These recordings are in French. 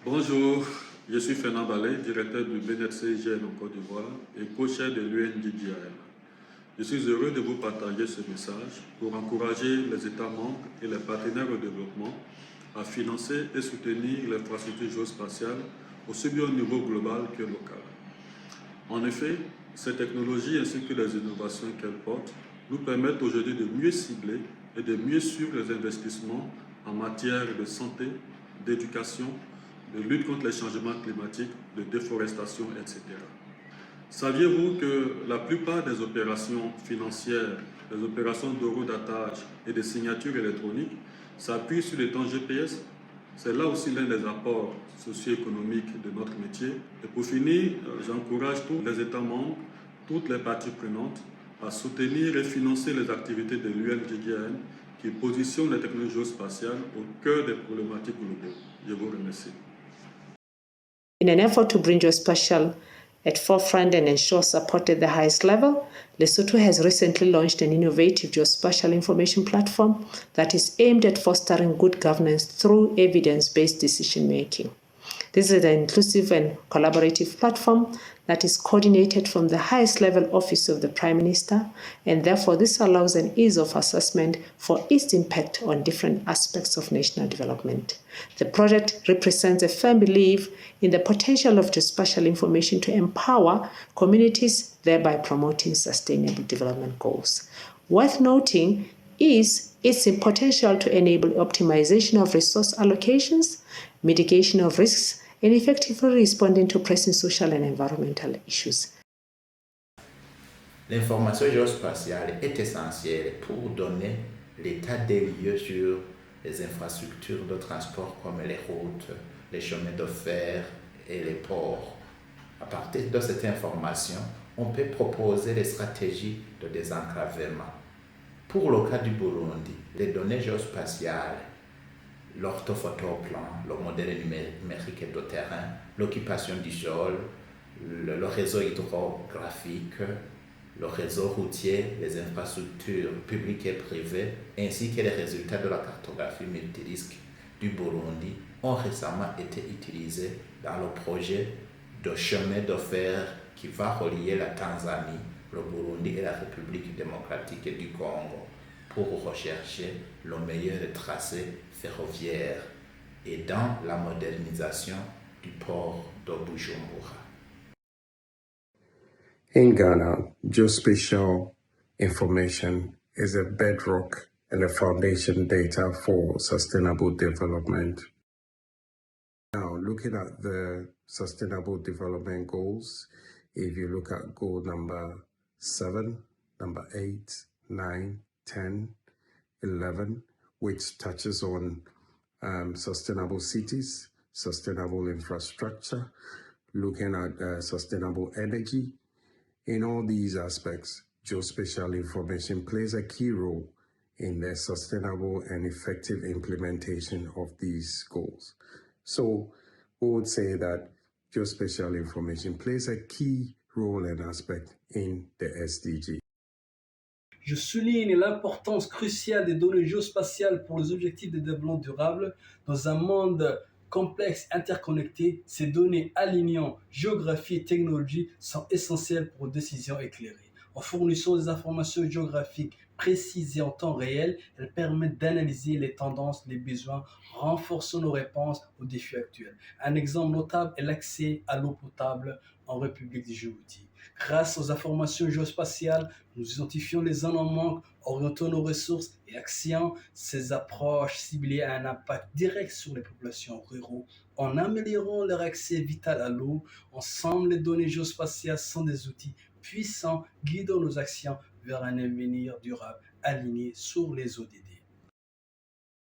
Bonjour, je suis Fernand Ballet, directeur du BNFC IGN en Côte d'Ivoire et co-chef de l'UNDJIL. Je suis heureux de vous partager ce message pour encourager les États membres et les partenaires au développement à financer et soutenir l'infrastructure géospatiale aussi bien au niveau global que local. En effet, ces technologies ainsi que les innovations qu'elles portent nous permettent aujourd'hui de mieux cibler et de mieux suivre les investissements en matière de santé, d'éducation, de lutte contre les changements climatiques, de déforestation, etc. Saviez-vous que la plupart des opérations financières, des opérations d'eurodatage et de signatures électroniques s'appuient sur les temps GPS? C'est là aussi l'un des apports socio-économiques de notre métier. Et pour finir, j'encourage tous les États membres, toutes les parties prenantes à soutenir et financer les activités de l'UNGGN qui positionnent les technologies géospatiales au cœur des problématiques globales. Je vous remercie. In an effort to bring geospatial at forefront and ensure support at the highest level, Lesotho has recently launched an innovative geospatial information platform that is aimed at fostering good governance through evidence-based decision-making. This is an inclusive and collaborative platform that is coordinated from the highest level office of the Prime Minister, and therefore this allows an ease of assessment for its impact on different aspects of national development. The project represents a firm belief in the potential of geospatial information to empower communities, thereby promoting sustainable development goals. Worth noting is its potential to enable optimization of resource allocations, mitigation of risks, and effectively responding to pressing social and environmental issues. L'information géospatiale est essentielle pour donner l'état des lieux sur les infrastructures de transport comme les routes, les chemins de fer et les ports. À partir de cette information, on peut proposer des stratégies de désenclavement. Pour le cas du Burundi, les données géospatiales, l'orthophotoplan, le modèle numérique de terrain, l'occupation du sol, le réseau hydrographique, le réseau routier, les infrastructures publiques et privées, ainsi que les résultats de la cartographie multirisque du Burundi ont récemment été utilisés dans le projet de chemin de fer qui va relier la Tanzanie, le Burundi et la République démocratique du Congo pour rechercher le meilleur tracé ferroviaire et dans la modernisation du port de Bujumbura. In Ghana, geospatial information is a bedrock and a foundation data for sustainable development. Now, looking at the Sustainable Development Goals, if you look at goal number 7, number 8, 9, 10, 11, which touches on sustainable cities, sustainable infrastructure, looking at sustainable energy. In all these aspects, geospatial information plays a key role in the sustainable and effective implementation of these goals. So we would say that geospatial information plays a key role and aspect in the SDG. Je souligne l'importance cruciale des données géospatiales pour les objectifs de développement durable. Dans un monde complexe, interconnecté, ces données alignant géographie et technologie sont essentielles pour une décision éclairée. En fournissant des informations géographiques précises et en temps réel, elles permettent d'analyser les tendances, les besoins, renforçant nos réponses aux défis actuels. Un exemple notable est l'accès à l'eau potable en République du Djibouti. Grâce aux informations géospatiales, nous identifions les zones en manque, orientons nos ressources et actions. Ces approches ciblées à un impact direct sur les populations rurales en améliorant leur accès vital à l'eau. Ensemble, les données géospatiales sont des outils puissants guidant nos actions vers un avenir durable aligné sur les ODD.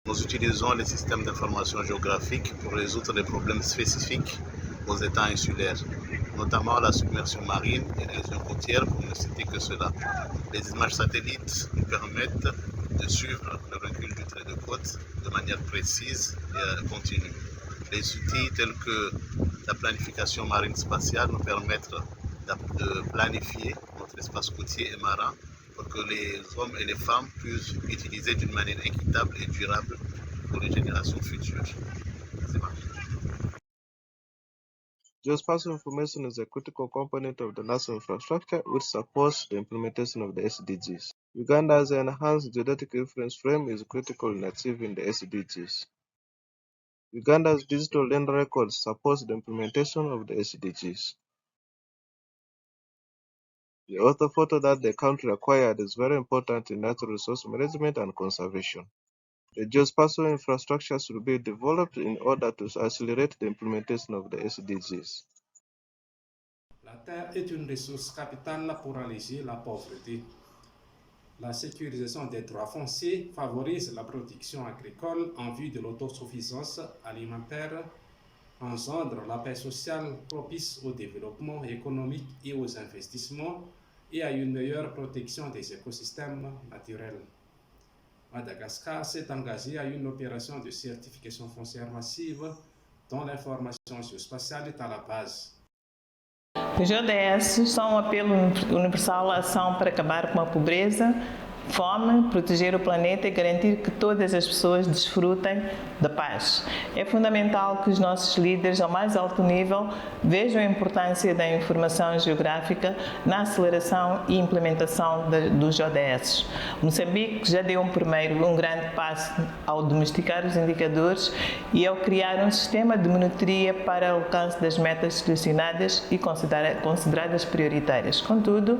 Nous utilisons les systèmes d'information géographique pour résoudre des problèmes spécifiques aux États insulaires, notamment la submersion marine et les régions côtières, pour ne citer que cela. Les images satellites nous permettent de suivre le recul du trait de côte de manière précise et continue. Les outils tels que la planification marine spatiale nous permettent de planifier notre espace côtier et marin pour que les hommes et les femmes puissent l'utiliser d'une manière équitable et durable pour les générations futures. Geospatial information is a critical component of the national infrastructure which supports the implementation of the SDGs. Uganda's enhanced geodetic reference frame is critical in achieving the SDGs. Uganda's digital land records supports the implementation of the SDGs. The orthophoto that the country acquired is very important in natural resource management and conservation. The geospatial infrastructure should be developed in order to accelerate the implementation of the SDGs. La terre est une ressource capitale pour alléger la pauvreté. La sécurisation des droits fonciers favorise la production agricole en vue de l'autosuffisance alimentaire, engendre la paix sociale propice au développement économique et aux investissements et à une meilleure protection des écosystèmes naturels. Madagascar s'est engagé à une opération de certification foncière massive dont l'information géospatiale est à la base. Os ODS são um apelo universal à ação para acabar com a pobreza, fome, proteger o planeta e garantir que todas as pessoas desfrutem da paz. É fundamental que os nossos líderes, ao mais alto nível, vejam a importância da informação geográfica na aceleração e implementação dos ODS. Moçambique já deu um grande passo ao domesticar os indicadores e ao criar um sistema de monitoria para alcance das metas selecionadas e consideradas prioritárias. Contudo,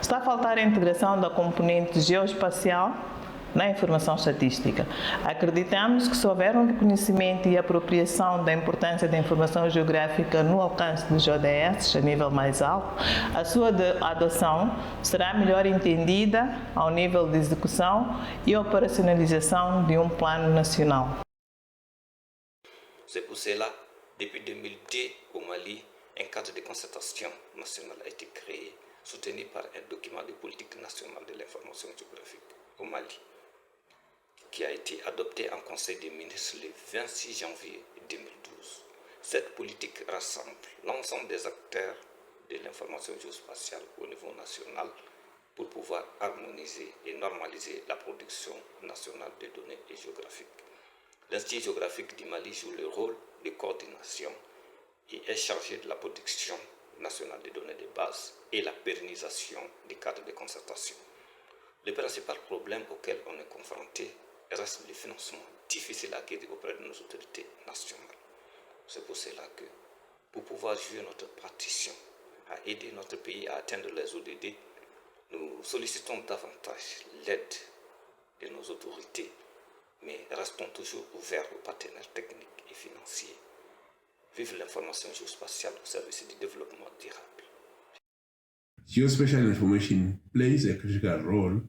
está a faltar a integração da componente geoespacial na informação estatística. Acreditamos que se houver um reconhecimento e apropriação da importância da informação geográfica no alcance dos ODS a nível mais alto, a sua adoção será melhor entendida ao nível de execução e operacionalização de um plano nacional. C'est pour cela, depuis 2002 au Mali, un cadre de concertation nationale a été créé, soutenu par un document de politique nationale de l'information géographique au Mali, qui a été adopté en Conseil des ministres le 26 janvier 2012. Cette politique rassemble l'ensemble des acteurs de l'information géospatiale au niveau national pour pouvoir harmoniser et normaliser la production nationale de données et géographiques. L'Institut géographique du Mali joue le rôle de coordination et est chargé de la production nationale des données de base et la pérennisation du cadre de concertation. Le principal problème auquel on est confronté reste le financement difficile à acquérir auprès de nos autorités nationales. C'est pour cela que, pour pouvoir jouer notre partition à aider notre pays à atteindre les ODD, nous sollicitons davantage l'aide de nos autorités, mais restons toujours ouverts aux partenaires techniques et financiers. Vive l'information géospatiale au service du développement durable. Geospatial information plays a critical role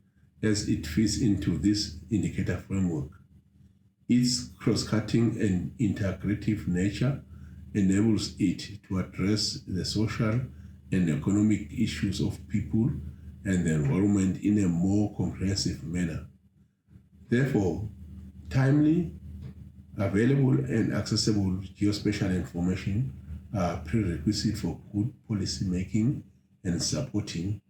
as it fits into this indicator framework. Its cross-cutting and integrative nature enables it to address the social and economic issues of people and the environment in a more comprehensive manner. Therefore, timely, available and accessible geospatial information are prerequisites for good policy making and supporting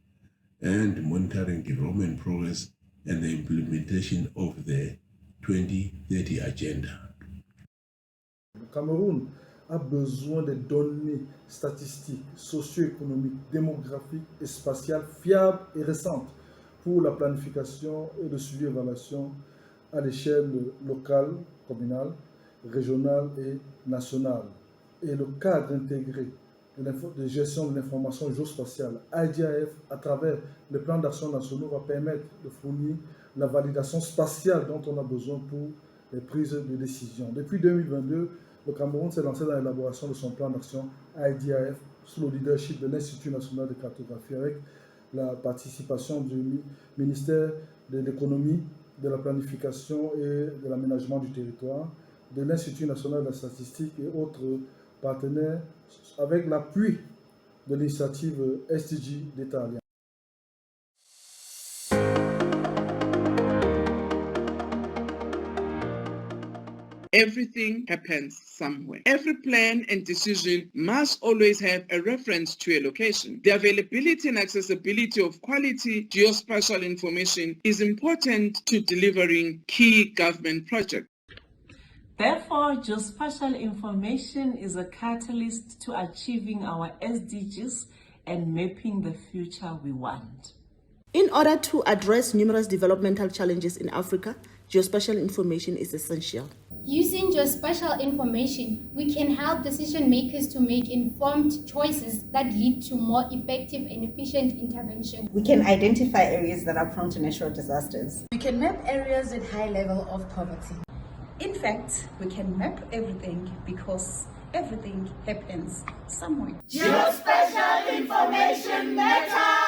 and monitoring development progress and the implementation of the 2030 agenda. Le Cameroun a besoin de données statistiques, socio-économiques, démographiques et spatiales fiables et récentes pour la planification et le suivi et évaluation à l'échelle locale, communale, régionale et nationale. Et le cadre intégré de gestion de l'information géospatiale, IDIF, à travers le plan d'action nationaux, va permettre de fournir la validation spatiale dont on a besoin pour les prises de décision. Depuis 2022, le Cameroun s'est lancé dans l'élaboration de son plan d'action IDIF sous le leadership de l'Institut national de cartographie avec la participation du ministère de l'économie, de la planification et de l'aménagement du territoire, de l'Institut national de la statistique et autres partenaires avec l'appui de l'initiative SDG d'État. Everything happens somewhere. Every plan and decision must always have a reference to a location. The availability and accessibility of quality geospatial information is important to delivering key government projects. Therefore, geospatial information is a catalyst to achieving our SDGs and mapping the future we want. In order to address numerous developmental challenges in Africa, geospatial information is essential. Using geospatial information, we can help decision makers to make informed choices that lead to more effective and efficient intervention. We can identify areas that are prone to natural disasters. We can map areas with high level of poverty. In fact, we can map everything because everything happens somewhere. Geospatial information matters!